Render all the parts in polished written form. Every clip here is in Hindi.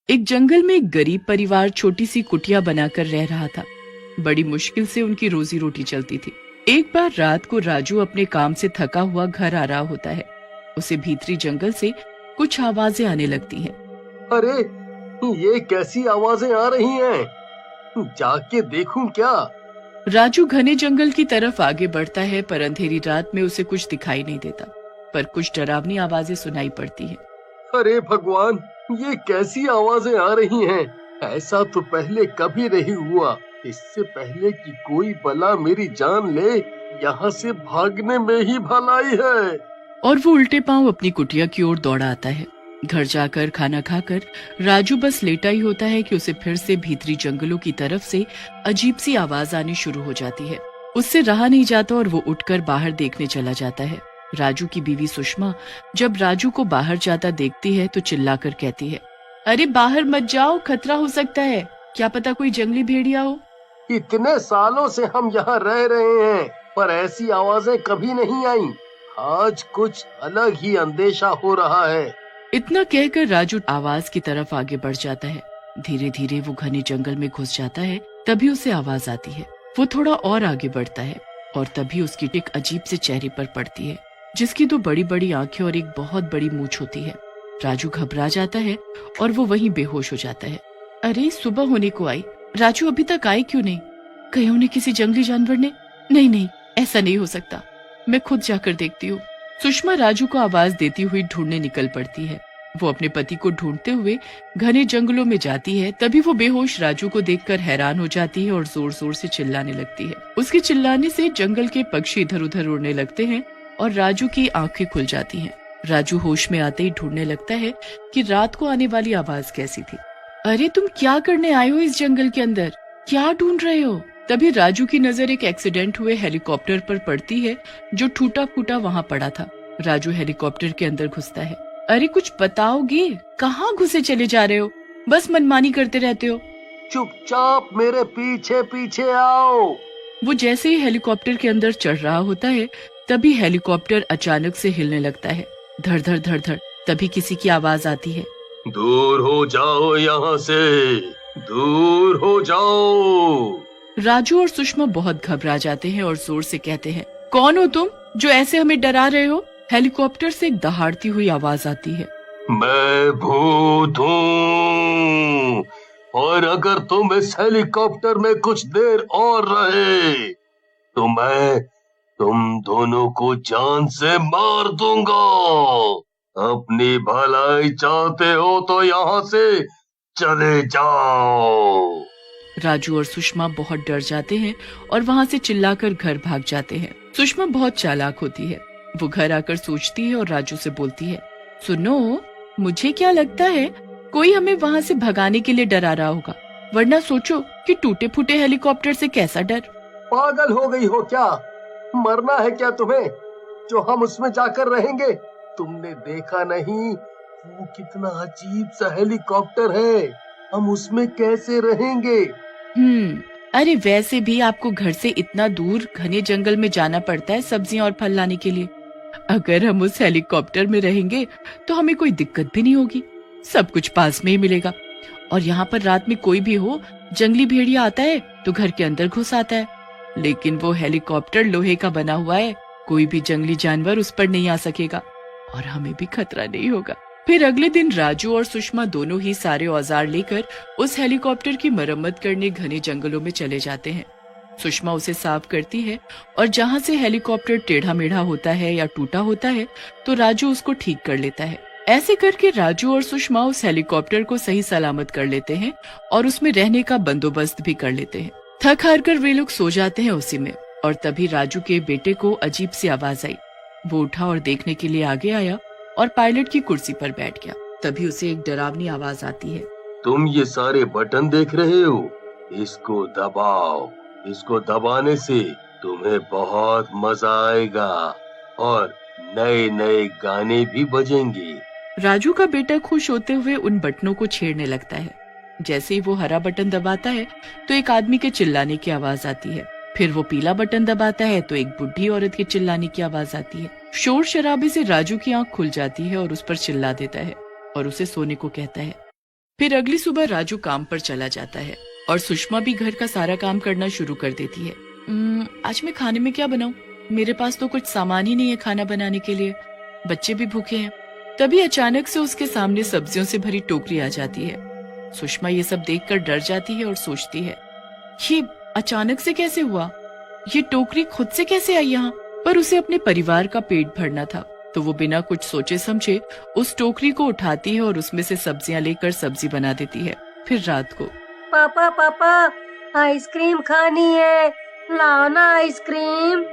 एक जंगल में एक गरीब परिवार छोटी सी कुटिया बनाकर रह रहा था। बड़ी मुश्किल से उनकी रोजी रोटी चलती थी। एक बार रात को राजू अपने काम से थका हुआ घर आ रहा होता है। उसे भीतरी जंगल से कुछ आवाजें आने लगती हैं। अरे, ये कैसी आवाजें आ रही हैं? जाके देखूं क्या? राजू घने जंगल की तरफ आगे बढ़ता है, पर अंधेरी रात में उसे कुछ दिखाई नहीं देता, पर कुछ डरावनी आवाजें सुनाई पड़ती हैं। अरे भगवान, ये कैसी आवाजें आ रही हैं? ऐसा तो पहले कभी नहीं हुआ। इससे पहले कि कोई बला मेरी जान ले, यहाँ से भागने में ही भलाई है। और वो उल्टे पांव अपनी कुटिया की ओर दौड़ा आता है। घर जाकर खाना खाकर राजू बस लेटा ही होता है कि उसे फिर से भीतरी जंगलों की तरफ से अजीब सी आवाज आनी शुरू हो जाती है। उससे रहा नहीं जाता और वो उठकर बाहर देखने चला जाता है। राजू की बीवी सुषमा जब राजू को बाहर जाता देखती है तो चिल्लाकर कहती है, अरे बाहर मत जाओ, खतरा हो सकता है, क्या पता कोई जंगली भेड़िया हो। इतने सालों से हम यहाँ रह रहे हैं, पर ऐसी आवाजें कभी नहीं आई। आज कुछ अलग ही अंदेशा हो रहा है। इतना कहकर राजू आवाज की तरफ आगे बढ़ जाता है। धीरे धीरे वो घने जंगल में घुस जाता है। तभी उसे आवाज आती है। वो थोड़ा और आगे बढ़ता है और तभी उसकी एक अजीब से चेहरे पर पड़ती है, जिसकी दो बड़ी बड़ी आंखें और एक बहुत बड़ी मूंछ होती है। राजू घबरा जाता है और वो वहीं बेहोश हो जाता है। अरे सुबह होने को आई, राजू अभी तक आए क्यों नहीं? कहीं उन्हें किसी जंगली जानवर ने? नहीं नहीं, ऐसा नहीं हो सकता, मैं खुद जाकर देखती हूँ। सुषमा राजू को आवाज देती हुई ढूंढने निकल पड़ती है। वो अपने पति को ढूंढते हुए घने जंगलों में जाती है। तभी वो बेहोश राजू को देखकर हैरान हो जाती है और जोर जोर से चिल्लाने लगती है। उसके चिल्लाने से जंगल के पक्षी इधर उधर उड़ने लगते हैं और राजू की आंखें खुल जाती हैं। राजू होश में आते ही ढूंढने लगता है कि रात को आने वाली आवाज कैसी थी। अरे तुम क्या करने आए हो इस जंगल के अंदर? क्या ढूंढ रहे हो? तभी राजू की नजर एक एक्सीडेंट हुए हेलीकॉप्टर पर पड़ती है, जो टूटा फूटा वहाँ पड़ा था। राजू हेलीकॉप्टर के अंदर घुसता है। अरे कुछ बताओगे, कहाँ घुसे चले जा रहे हो? बस मनमानी करते रहते हो। चुपचाप मेरे पीछे पीछे आओ। वो जैसे ही हेलीकॉप्टर के अंदर चढ़ रहा होता है, तभी हेलीकॉप्टर अचानक से हिलने लगता है। धड़ धड़ धड़ धड़। तभी किसी की आवाज आती है, दूर हो जाओ यहाँ से, दूर हो जाओ। राजू और सुषमा बहुत घबरा जाते हैं और जोर से कहते हैं, कौन हो तुम जो ऐसे हमें डरा रहे हो? हेलीकॉप्टर से एक दहाड़ती हुई आवाज आती है, मैं भूत हूँ, और अगर तुम इस हेलीकॉप्टर में कुछ देर और रहे तो मैं तुम दोनों को जान से मार दूंगा। अपनी भलाई चाहते हो तो यहाँ से चले जाओ। राजू और सुषमा बहुत डर जाते हैं और वहाँ से चिल्लाकर घर भाग जाते हैं। सुषमा बहुत चालाक होती है। वो घर आकर सोचती है और राजू से बोलती है, सुनो, मुझे क्या लगता है कोई हमें वहाँ से भगाने के लिए डरा रहा होगा, वरना सोचो कि टूटे फूटे हेलीकॉप्टर से कैसा डर। पागल हो गई हो क्या? मरना है क्या तुम्हें, जो हम उसमें जाकर रहेंगे? तुमने देखा नहीं वो कितना अजीब सा हेलीकॉप्टर है, हम उसमें कैसे रहेंगे? अरे वैसे भी आपको घर से इतना दूर घने जंगल में जाना पड़ता है सब्जियां और फल लाने के लिए। अगर हम उस हेलीकॉप्टर में रहेंगे तो हमें कोई दिक्कत भी नहीं होगी, सब कुछ पास में ही मिलेगा। और यहाँ पर रात में कोई भी हो, जंगली भेड़िया आता है तो घर के अंदर घुस आता है, लेकिन वो हेलीकॉप्टर लोहे का बना हुआ है, कोई भी जंगली जानवर उस पर नहीं आ सकेगा और हमें भी खतरा नहीं होगा। फिर अगले दिन राजू और सुषमा दोनों ही सारे औजार लेकर उस हेलीकॉप्टर की मरम्मत करने घने जंगलों में चले जाते हैं। सुषमा उसे साफ करती है और जहाँ से हेलीकॉप्टर टेढ़ा मेढ़ा होता है या टूटा होता है तो राजू उसको ठीक कर लेता है। ऐसे करके राजू और सुषमा उस हेलीकॉप्टर को सही सलामत कर लेते हैं और उसमें रहने का बंदोबस्त भी कर लेते हैं। थक हार कर वे लोग सो जाते हैं उसी में, और तभी राजू के बेटे को अजीब सी आवाज आई। वो उठा और देखने के लिए आगे आया और पायलट की कुर्सी पर बैठ गया। तभी उसे एक डरावनी आवाज आती है, तुम ये सारे बटन देख रहे हो, इसको दबाओ। इसको दबाने से तुम्हें बहुत मजा आएगा और नए नए गाने भी बजेंगे। राजू का बेटा खुश होते हुए उन बटनों को छेड़ने लगता है। जैसे ही वो हरा बटन दबाता है तो एक आदमी के चिल्लाने की आवाज आती है। फिर वो पीला बटन दबाता है तो एक बुढ़ी औरत के चिल्लाने की आवाज आती है। शोर शराबे से राजू की आंख खुल जाती है और उस पर चिल्ला देता है और उसे सोने को कहता है। फिर अगली सुबह राजू काम पर चला जाता है और सुषमा भी घर का सारा काम करना शुरू कर देती है। आज मैं खाने में क्या बनाऊं? मेरे पास तो कुछ सामान ही नहीं है खाना बनाने के लिए, बच्चे भी भूखे हैं। तभी अचानक से उसके सामने सब्जियों से भरी टोकरी आ जाती है। सुषमा ये सब देखकर डर जाती है और सोचती है, ये अचानक से कैसे हुआ? ये टोकरी खुद से कैसे आई यहाँ? पर उसे अपने परिवार का पेट भरना था, तो वो बिना कुछ सोचे समझे उस टोकरी को उठाती है और उसमें से सब्जियां लेकर सब्जी बना देती है। फिर रात को, पापा पापा आइसक्रीम खानी है, लाओ ना आइसक्रीम।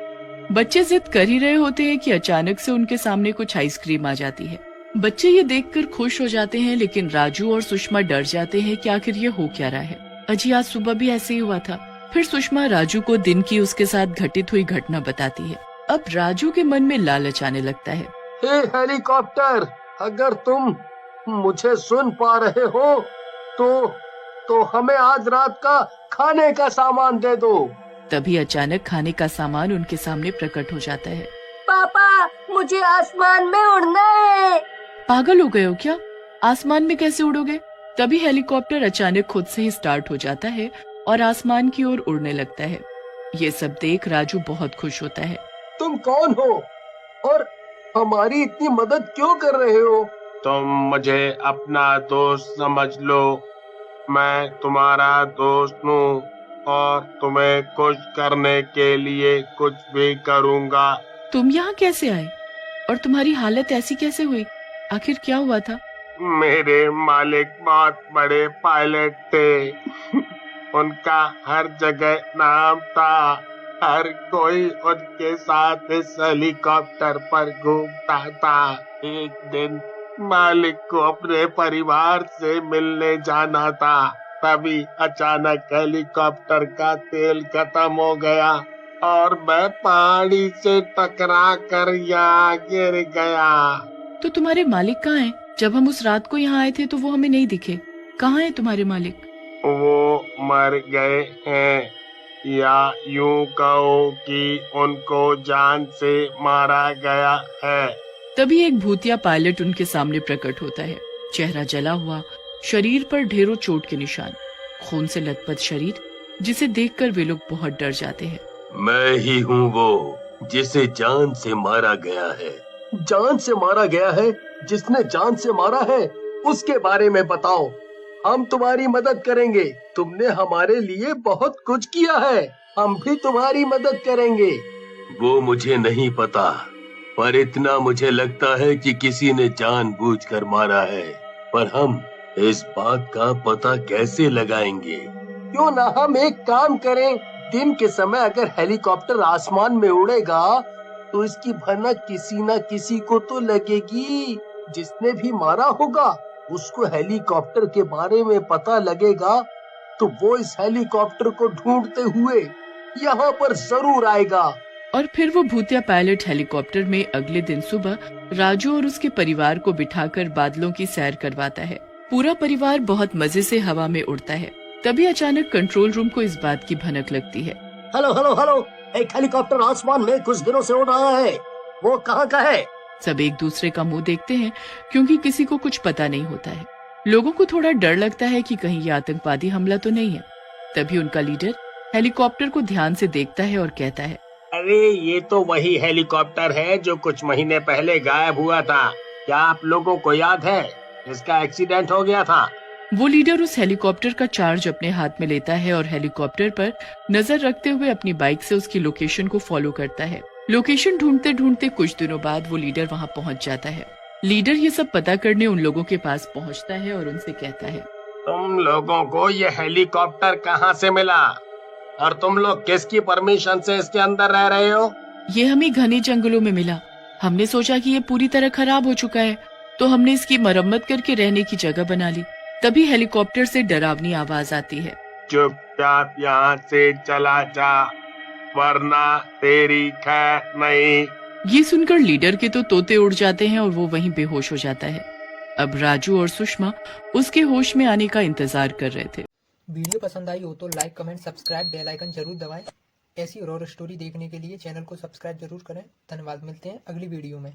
बच्चे जिद कर ही रहे होते हैं कि अचानक से उनके सामने कुछ आइसक्रीम आ जाती है। बच्चे ये देखकर खुश हो जाते हैं, लेकिन राजू और सुषमा डर जाते हैं कि आखिर ये हो क्या रहा है। अजी आज सुबह भी ऐसे ही हुआ था। फिर सुषमा राजू को दिन की उसके साथ घटित हुई घटना बताती है। अब राजू के मन में लालच आने लगता है। हे हेलीकॉप्टर, अगर तुम मुझे सुन पा रहे हो तो हमें आज रात का खाने का सामान दे दो। तभी अचानक खाने का सामान उनके सामने प्रकट हो जाता है। पापा मुझे आसमान में उड़ना है। पागल हो गए हो क्या? आसमान में कैसे उड़ोगे? तभी हेलीकॉप्टर अचानक खुद से ही स्टार्ट हो जाता है और आसमान की ओर उड़ने लगता है। ये सब देख राजू बहुत खुश होता है। तुम कौन हो और हमारी इतनी मदद क्यों कर रहे हो? तुम मुझे अपना दोस्त समझ लो। मैं तुम्हारा दोस्त हूँ और तुम्हें खुश करने के लिए कुछ भी करूँगा। तुम यहाँ कैसे आए और तुम्हारी हालत ऐसी कैसे हुई? आखिर क्या हुआ था? मेरे मालिक बहुत बड़े पायलट थे। उनका हर जगह नाम था। हर कोई उनके साथ इस हेलीकॉप्टर पर घूमता था। एक दिन मालिक को अपने परिवार से मिलने जाना था। तभी अचानक हेलीकॉप्टर का तेल खत्म हो गया और मैं पहाड़ी से टकरा कर यहाँ गिर गया। तो तुम्हारे मालिक कहाँ हैं? जब हम उस रात को यहाँ आए थे तो वो हमें नहीं दिखे। कहाँ हैं तुम्हारे मालिक? वो मर गए हैं, या यूं कहो कि उनको जान से मारा गया है। तभी एक भूतिया पायलट उनके सामने प्रकट होता है। चेहरा जला हुआ, शरीर पर ढेरों चोट के निशान, खून से लथपथ शरीर, जिसे देखकर वे लोग बहुत डर जाते हैं। मैं ही हूँ वो जिसे जान से मारा गया है। जान से मारा गया है? जिसने जान से मारा है उसके बारे में बताओ। हम तुम्हारी मदद करेंगे। तुमने हमारे लिए बहुत कुछ किया है, हम भी तुम्हारी मदद करेंगे। वो मुझे नहीं पता, पर इतना मुझे लगता है कि किसी ने जानबूझकर मारा है। पर हम इस बात का पता कैसे लगाएंगे? क्यों ना हम एक काम करें, दिन के समय अगर हेलीकॉप्टर आसमान में उड़ेगा तो इसकी भनक किसी न किसी को तो लगेगी। जिसने भी मारा होगा उसको हेलीकॉप्टर के बारे में पता लगेगा, तो वो इस हेलीकॉप्टर को ढूंढते हुए यहाँ पर जरूर आएगा। और फिर वो भूतिया पायलट हेलीकॉप्टर में अगले दिन सुबह राजू और उसके परिवार को बिठाकर बादलों की सैर करवाता है। पूरा परिवार बहुत मजे से हवा में उड़ता है। तभी अचानक कंट्रोल रूम को इस बात की भनक लगती है। हेलो हेलो हेलो, एक हेलीकॉप्टर आसमान में कुछ दिनों से उड़ रहा है, वो कहाँ का है? सब एक दूसरे का मुंह देखते हैं, क्योंकि किसी को कुछ पता नहीं होता है। लोगों को थोड़ा डर लगता है कि कहीं ये आतंकवादी हमला तो नहीं है। तभी उनका लीडर हेलीकॉप्टर को ध्यान से देखता है और कहता है, अरे ये तो वही हेलीकॉप्टर है जो कुछ महीने पहले गायब हुआ था। क्या आप लोगों को याद है? इसका एक्सीडेंट हो गया था। वो लीडर उस हेलीकॉप्टर का चार्ज अपने हाथ में लेता है और हेलीकॉप्टर पर नजर रखते हुए अपनी बाइक से उसकी लोकेशन को फॉलो करता है। लोकेशन ढूंढते ढूंढते कुछ दिनों बाद वो लीडर वहाँ पहुँच जाता है। लीडर ये सब पता करने उन लोगों के पास पहुँचता है और उनसे कहता है, तुम लोगों को ये हेलीकॉप्टर कहाँ से मिला और तुम लोग किसकी परमिशन से इसके अंदर रह रहे हो? ये हमें घने जंगलों में मिला। हमने सोचा कि ये पूरी तरह खराब हो चुका है, तो हमने इसकी मरम्मत करके रहने की जगह बना ली। तभी हेलीकॉप्टर से डरावनी आवाज आती है, चुपचाप यहाँ से चला जा, वरना तेरी खैर नहीं। ये सुनकर लीडर के तो तोते उड़ जाते हैं और वो वहीं बेहोश हो जाता है। अब राजू और सुषमा उसके होश में आने का इंतजार कर रहे थे। वीडियो पसंद आई हो तो like, comment, subscribe, bell icon जरूर दबाएं। ऐसी और स्टोरी देखने के लिए चैनल को सब्सक्राइब जरूर करें। धन्यवाद, मिलते हैं अगली वीडियो में।